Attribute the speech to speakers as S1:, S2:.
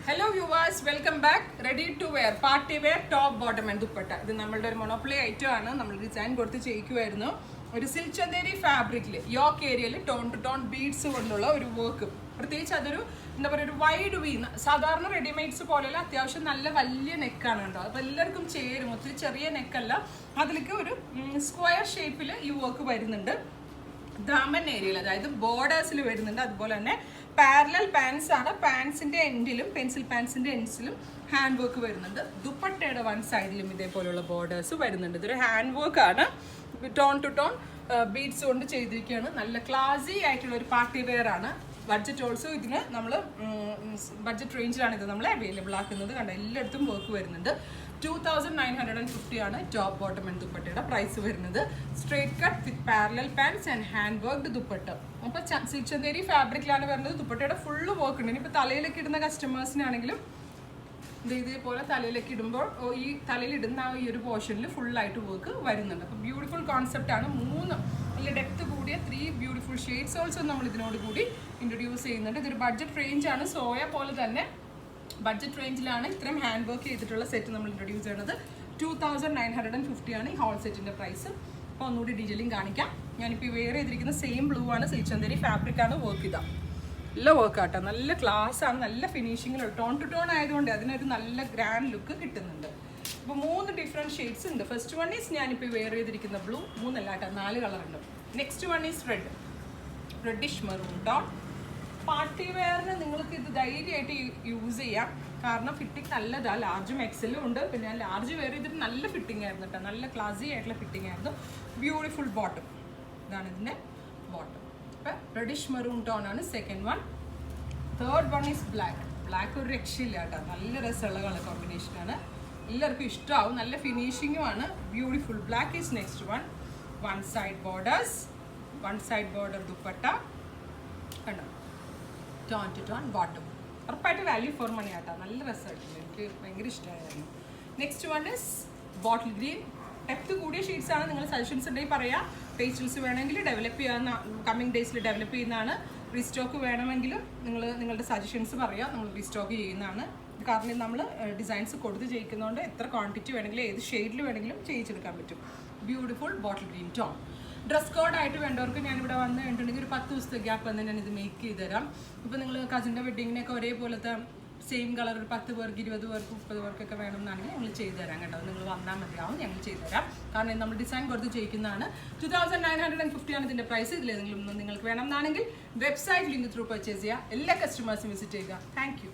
S1: Hello viewers, welcome back. Ready to wear party wear top bottom and dupatta. This is our monopoly item. We design ഒരു silk Chanderi ഫാബ്രിക്കിൽ yoke ഏരിയയിൽ tone to tone beads കൊണ്ടുള്ള ഒരു work. പ്രത്യേകിച്ച് അതൊരു എന്താ പറയുക, ഒരു വൈഡ് വീ. സാധാരണ റെഡിമെയ്ഡ്സ് പോലെയല്ല, അത്യാവശ്യം നല്ല വലിയ നെക്കാണ് കേട്ടോ. അപ്പോൾ എല്ലാവർക്കും ചേരും. ഒത്തിരി ചെറിയ നെക്കല്ല, അതിലേക്ക് ഒരു സ്ക്വയർ ഷേപ്പിൽ ഈ വർക്ക് വരുന്നുണ്ട്. ദാമൻ ഏരിയയിൽ, അതായത് ബോർഡേഴ്സിൽ വരുന്നുണ്ട്. അതുപോലെ തന്നെ പാരലൽ പാൻസ് ആണ്. പാൻസിൻ്റെ എൻഡിലും പെൻസിൽ പാൻസിൻ്റെ എൻഡ്സിലും ഹാൻഡ് വർക്ക് വരുന്നുണ്ട്. ദുപ്പട്ടയുടെ വൺ സൈഡിലും ഇതേപോലെയുള്ള ബോർഡേഴ്സ് വരുന്നുണ്ട്. ഇതൊരു ഹാൻഡ് വർക്ക് ആണ്, ടോൺ ടു ടോൺ ബീഡ്സ് കൊണ്ട് ചെയ്തിരിക്കുകയാണ്. നല്ല ക്ലാസി ആയിട്ടുള്ള ഒരു പാർട്ടി വെയർ ആണ്. ബഡ്ജറ്റ് ഓൾസോ ഇതിന് നമ്മൾ ബഡ്ജറ്റ് റേഞ്ചിലാണ് ഇത് നമ്മൾ അവൈലബിൾ ആക്കുന്നത്. കണ്ട എല്ലായിടത്തും വർക്ക് വരുന്നുണ്ട്. 2950 ആണ് ടോപ്പ് ബോട്ടം ആൻഡ് ദുപ്പട്ടയുടെ പ്രൈസ് വരുന്നത്. Straight cut with parallel pants and hand worked dupatta. അപ്പോൾ സിൽക്ക് ചന്ദേരി ഫാബ്രിക്കിലാണ് വരുന്നത്. ദുപ്പട്ടയുടെ ഫുള്ള് വർക്ക് ഉണ്ട്. ഇനിയിപ്പോൾ തലയിലേക്ക് ഇടുന്ന കസ്റ്റമേഴ്സിനാണെങ്കിലും ഇതേപോലെ തലയിലേക്ക് ഇടുമ്പോൾ ഈ തലയിലിടുന്ന ഈ ഒരു പോർഷനിൽ ഫുള്ളായിട്ട് വർക്ക് വരുന്നുണ്ട്. അപ്പോൾ ബ്യൂട്ടിഫുൾ കോൺസെപ്റ്റ് ആണ്. 3 നല്ല ഡെപ്ത് കൂടിയ 3 ബ്യൂട്ടിഫുൾ ഷെയ്ഡ്സ് ഓൾസോ നമ്മൾ ഇതിനോട് കൂടി ഇൻട്രൊഡ്യൂസ് ചെയ്യുന്നുണ്ട്. ഇതൊരു ബഡ്ജറ്റ് റേഞ്ച് ആണ്. സോയ പോലെ തന്നെ ബഡ്ജറ്റ് റേഞ്ചിലാണ് ഇത്രയും ഹാൻഡ് വർക്ക് ചെയ്തിട്ടുള്ള സെറ്റ് നമ്മൾ ഇൻട്രൊഡ്യൂസ് ചെയ്യുന്നത്. 2950 ആണ് ഈ ഹോൾ സെറ്റിൻ്റെ പ്രൈസ്. അപ്പോൾ ഒന്നുകൂടി ഡീറ്റെയിലിംഗ് കാണിക്കാം. ഞാനിപ്പോൾ വെയർ ചെയ്തിരിക്കുന്ന സെയിം ബ്ലൂ ആണ്, സിൽക്ക് ചന്ദേരി ഫാബ്രിക്കാണ്. വർക്ക് ചെയ്താൽ നല്ല വർക്ക് ആട്ടോ, നല്ല ക്ലാസ് ആണ്, നല്ല ഫിനിഷിങ്ങിലുള്ള ടോൺ ടു ടോൺ ആയതുകൊണ്ട് അതിനൊരു നല്ല ഗ്രാൻഡ് ലുക്ക് കിട്ടുന്നുണ്ട്. അപ്പോൾ 3 ഡിഫറെൻറ്റ് ഷെയ്ഡ്സ് ഉണ്ട്. ഫസ്റ്റ് വൺ ഈസ് ഞാനിപ്പോൾ വെയർ ചെയ്തിരിക്കുന്ന ബ്ലൂ. 3 അല്ല കേട്ടോ, 4 കളറുണ്ട്. Next one is reddish maroon tone. Party വെയറിന് നിങ്ങൾക്ക് ഇത് ധൈര്യമായിട്ട് യൂസ് ചെയ്യാം, കാരണം ഫിറ്റിംഗ് നല്ലതാണ്. ലാർജും എക്സലും ഉണ്ട്. പിന്നെ ഞാൻ ലാർജ് വെയർ ചെയ്തിട്ട് നല്ല ഫിറ്റിംഗ് ആയിരുന്നു കേട്ടോ, നല്ല ക്ലാസി ആയിട്ടുള്ള ഫിറ്റിംഗ് ആയിരുന്നു. ബ്യൂട്ടിഫുൾ ബോട്ടം, ഇതാണ് ഇതിൻ്റെ ബോട്ടം. അപ്പോൾ റെഡിഷ് മെറൂൺ ടോൺ ആണ് second one. Third one is black ഒരു രക്ഷയില്ല കേട്ടോ, നല്ല രസമുള്ള കളർ കോമ്പിനേഷനാണ്. എല്ലാവർക്കും ഇഷ്ടമാവും, നല്ല ഫിനിഷിങ്ങും ആണ്. Beautiful black is next one. One side border dupatta കണ്ടോ, ടോൺ ടു ടോൺ ബോട്ടം. ഉറപ്പായിട്ട് വാല്യൂ ഫോർ മണി ആട്ടോ, നല്ല രസമായിട്ടുണ്ട്, എനിക്ക് ഭയങ്കര ഇഷ്ടമായിരുന്നു. Next one is bottle green. Depth കൂടിയ ഷീറ്റ്സ് ആണ്. നിങ്ങൾ സജഷൻസ് ഉണ്ടെങ്കിൽ പറയാം. പേസ്റ്റൽസ് വേണമെങ്കിൽ ഡെവലപ്പ് ചെയ്യാവുന്ന, കമ്മിങ് ഡേയ്സിൽ ഡെവലപ്പ് ചെയ്യുന്നതാണ്. റീസ്റ്റോക്ക് വേണമെങ്കിലും നിങ്ങളുടെ സജഷൻസ് പറയാം, നമ്മൾ റീസ്റ്റോക്ക് ചെയ്യുന്നതാണ്. കാരണം നമ്മൾ ഡിസൈൻസ് കൊടുത്ത് ചെയ്യിക്കുന്നതുകൊണ്ട് എത്ര ക്വാണ്ടിറ്റി വേണമെങ്കിലും ഏത് ഷെയ്ഡിൽ വേണമെങ്കിലും ചെയ്യിച്ചെടുക്കാൻ പറ്റും. Beautiful bottle green tone. Dress കോഡായിട്ട് വേണ്ടവർക്ക് ഞാനിവിടെ വന്ന് കഴിഞ്ഞിട്ടുണ്ടെങ്കിൽ ഒരു 10 ദിവസത്തെ ഗ്യാപ്പ് വന്ന് ഞാൻ ഇത് മേക്ക് ചെയ്ത് തരാം. ഇപ്പോൾ നിങ്ങൾ കസിൻ്റെ വെഡിങ്ങിനൊക്കെ ഒരേപോലത്തെ സെയിം കളർ ഒരു 10 പേർക്ക് 20 പേർക്ക് 30 പേർക്കൊക്കെ വേണമെന്നാണെങ്കിൽ ഞങ്ങൾ ചെയ്തു തരാം കേട്ടോ. നിങ്ങൾ വന്നാൽ മതിയാവും, ഞങ്ങൾ ചെയ്തു തരാം. കാരണം നമ്മൾ ഡിസൈൻ കൊടുത്ത് ചെയ്യിക്കുന്നതാണ്. 2950 ആണ് ഇതിൻ്റെ പ്രൈസ്. ഇതിലേതെങ്കിലും നിങ്ങൾക്ക് വേണമെന്നാണെങ്കിൽ വെബ്സൈറ്റ് ലിങ്ക് ത്രൂ പർച്ചേസ് ചെയ്യുക. എല്ലാ കസ്റ്റമേഴ്സും വിസിറ്റ് ചെയ്യുക. Thank you.